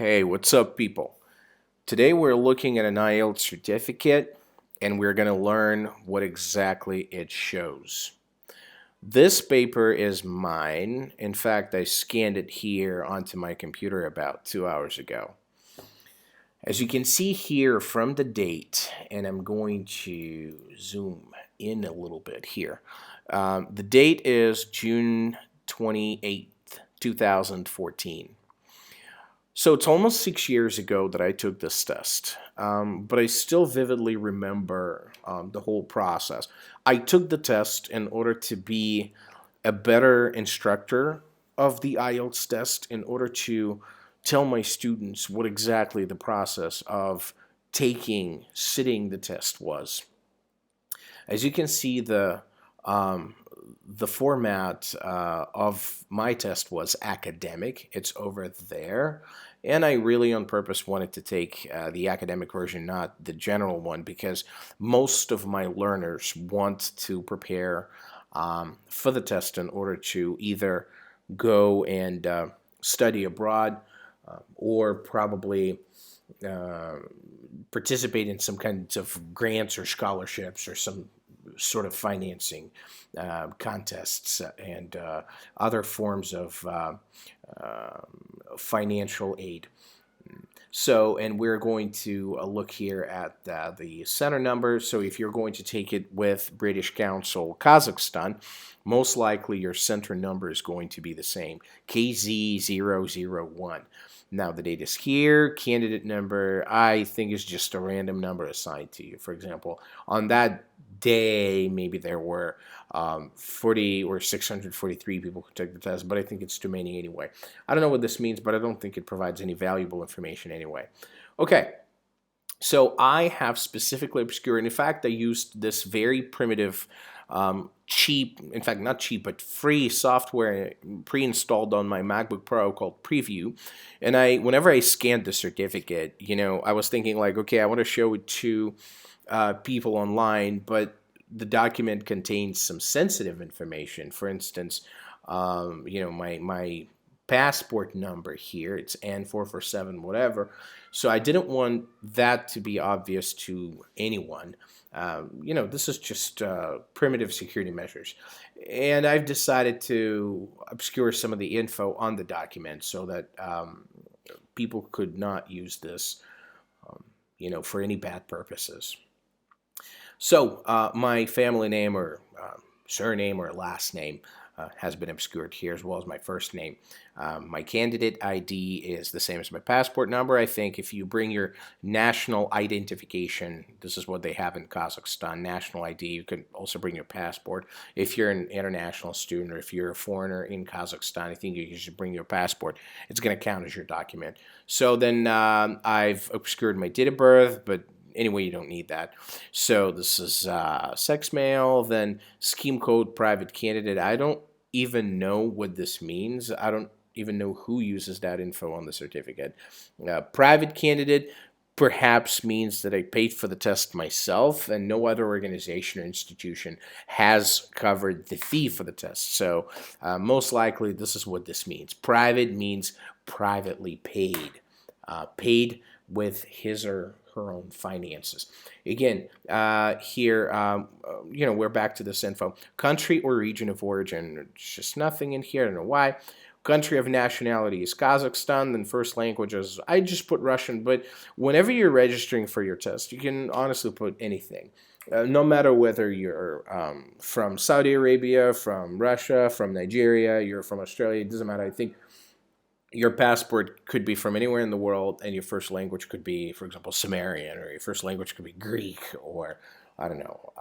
Hey, what's up, people? Today we're looking at an IELTS certificate and we're going to learn what exactly it shows. This paper is mine. In fact, I scanned it here onto my computer about 2 hours ago. As you can see here from the date, and I'm going to zoom in a little bit here. The date is June 28th, 2014. So it's almost 6 years ago that I took this test, but I still vividly remember the whole process. I took the test in order to be a better instructor of the IELTS test, in order to tell my students what exactly the process of sitting the test was. As you can see, the format of my test was academic. It's over there. And I really on purpose wanted to take the academic version, not the general one, because most of my learners want to prepare for the test in order to either go and study abroad or probably participate in some kinds of grants or scholarships or some sort of financing contests and other forms of financial aid. So, and we're going to look here at the center number. So if you're going to take it with British Council Kazakhstan, most likely your center number is going to be the same, KZ001. Now the date is here. Candidate number, I think, is just a random number assigned to you. For example, on that day, maybe there were 40 or 643 people who took the test, but I think it's too many anyway. I don't know what this means, but I don't think it provides any valuable information anyway. Okay, so I have specifically obscured. In fact, I used this very primitive, cheap, in fact, not cheap, but free software pre-installed on my MacBook Pro called Preview. And whenever I scanned the certificate, I was thinking like, okay, I want to show it to people online, but the document contains some sensitive information. For instance, my passport number here, it's N447 whatever. So I didn't want that to be obvious to anyone. This is just primitive security measures. And I've decided to obscure some of the info on the document so that people could not use this, for any bad purposes. So my family name or surname or last name has been obscured here, as well as my first name. My candidate ID is the same as my passport number. I think if you bring your national identification, this is what they have in Kazakhstan, national ID, you can also bring your passport. If you're an international student or if you're a foreigner in Kazakhstan, I think you should bring your passport. It's going to count as your document. So then I've obscured my date of birth, but anyway, you don't need that. So this is sex male, then scheme code private candidate. I don't even know what this means. I don't even know who uses that info on the certificate. Private candidate perhaps means that I paid for the test myself and no other organization or institution has covered the fee for the test. So most likely this is what this means. Private means privately paid. Paid with his or her own finances. Again, here, we're back to this info. Country or region of origin, there's just nothing in here, I don't know why. Country of nationality is Kazakhstan, then first language is, I just put Russian, but whenever you're registering for your test, you can honestly put anything. No matter whether you're from Saudi Arabia, from Russia, from Nigeria, you're from Australia, it doesn't matter. I think your passport could be from anywhere in the world, and your first language could be, for example, Sumerian, or your first language could be Greek, or I don't know,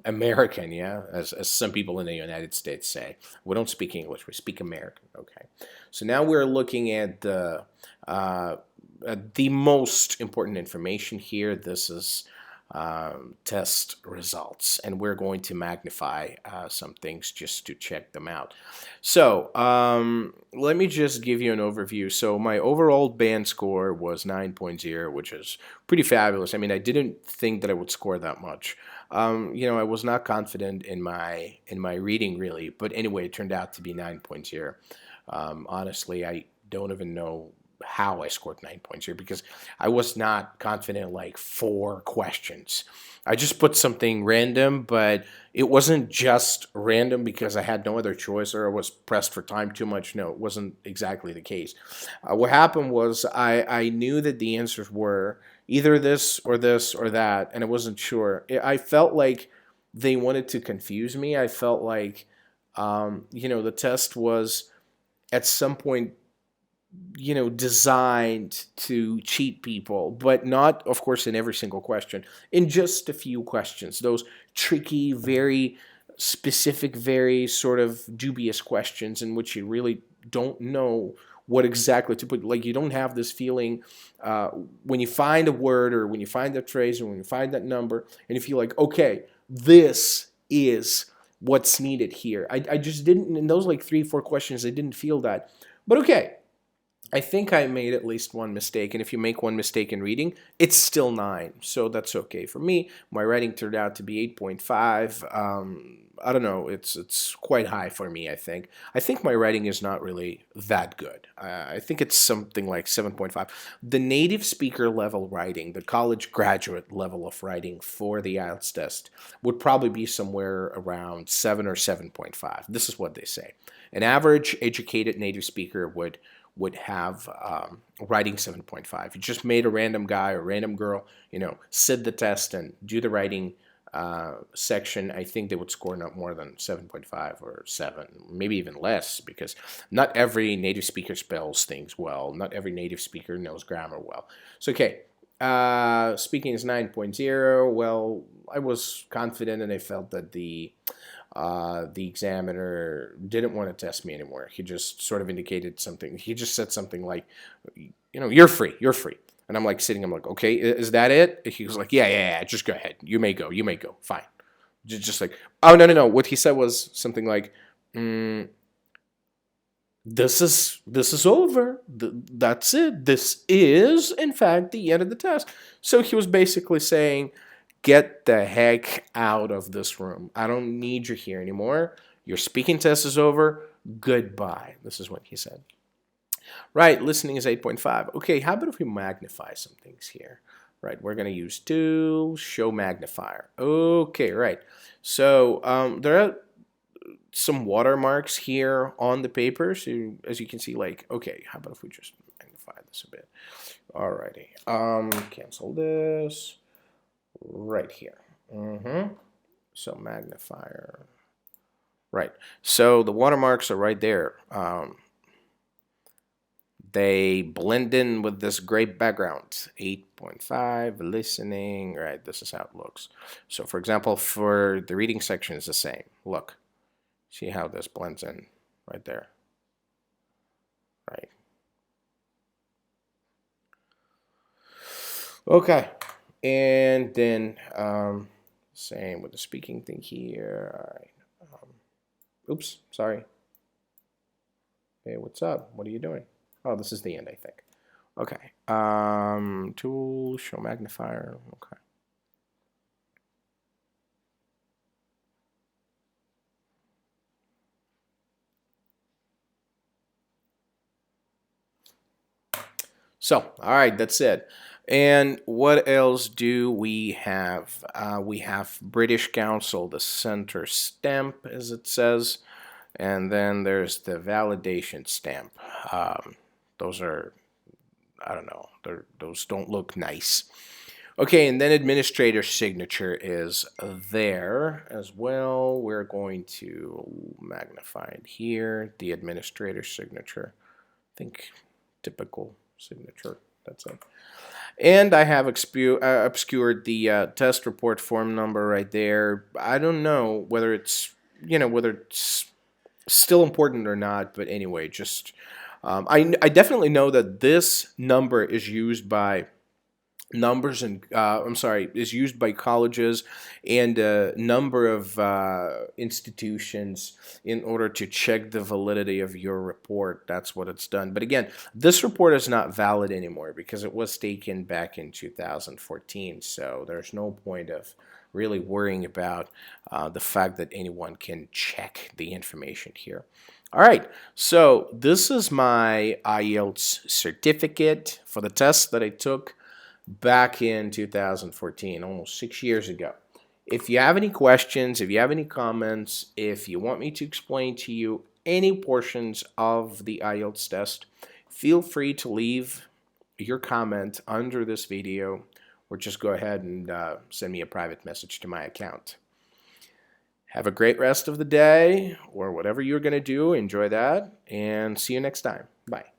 American, yeah, as some people in the United States say. We don't speak English, we speak American, okay. So now we're looking at the most important information here. This is test results, and we're going to magnify some things just to check them out. So let me just give you an overview. So my overall band score was 9.0, which is pretty fabulous. I mean, I didn't think that I would score that much. I was not confident in my reading really, but anyway, it turned out to be 9.0. Honestly, I don't even know how I scored 9 points here, because I was not confident like 4 questions. I just put something random, but it wasn't just random because I had no other choice or I was pressed for time too much. No, it wasn't exactly the case. What happened was I knew that the answers were either this or this or that, and I wasn't sure. I felt like they wanted to confuse me. I felt like, the test was at some point designed to cheat people, but not, of course, in every single question, in just a few questions. Those tricky, very specific, very sort of dubious questions in which you really don't know what exactly to put. Like, you don't have this feeling when you find a word or when you find that phrase or when you find that number, and you feel like, okay, this is what's needed here. I just didn't, in those like 3-4 questions, I didn't feel that. But okay, I think I made at least one mistake, and if you make one mistake in reading, it's still 9, so that's okay for me. My writing turned out to be 8.5. I don't know, it's quite high for me, I think. I think my writing is not really that good. I think it's something like 7.5. The native speaker level writing, the college graduate level of writing for the IELTS test would probably be somewhere around 7 or 7.5. This is what they say. An average educated native speaker would have writing 7.5. You just made a random guy or random girl, sit the test and do the writing section, I think they would score not more than 7.5 or 7, maybe even less, because not every native speaker spells things well. Not every native speaker knows grammar well. So, okay, speaking is 9.0. Well, I was confident and I felt that the examiner didn't want to test me anymore. He just sort of indicated something. He just said something like, you're free. And I'm like sitting, I'm like, okay, is that it? He was like, yeah, just go ahead. You may go, fine. Just like, oh, no. What he said was something like, this is over. That's it. This is, in fact, the end of the test. So he was basically saying, get the heck out of this room. I don't need you here anymore. Your speaking test is over. Goodbye. This is what he said. Right, listening is 8.5. Okay, how about if we magnify some things here? Right, we're going to use tool, show magnifier. Okay, right. So there are some watermarks here on the paper. So as you can see, like, okay, how about if we just magnify this a bit? Alrighty, cancel this right here. So magnifier. Right, so the watermarks are right there. They blend in with this great background. 8.5, listening, right, this is how it looks. So for example, for the reading section, it's the same. Look, see how this blends in right there, right? Okay, and then same with the speaking thing here. All right. Oops, sorry. Hey, what's up? What are you doing? Oh, this is the end, I think. Okay. Tool, show magnifier. Okay. So, all right, that's it. And what else do we have? We have British Council, the center stamp, as it says. And then there's the validation stamp. Those are, I don't know, those don't look nice. Okay, and then administrator signature is there as well. We're going to magnify it here. The administrator signature. I think typical signature. That's it. And I have obscured the test report form number right there. I don't know whether it's, whether it's still important or not, but anyway, just I definitely know that this number is used by is used by colleges and a number of institutions in order to check the validity of your report. That's what it's done. But again, this report is not valid anymore because it was taken back in 2014. So there's no point of really worrying about the fact that anyone can check the information here. All right, so this is my IELTS certificate for the test that I took back in 2014, almost 6 years ago. If you have any questions, if you have any comments, if you want me to explain to you any portions of the IELTS test, feel free to leave your comment under this video or just go ahead and send me a private message to my account. Have a great rest of the day or whatever you're going to do. Enjoy that and see you next time. Bye.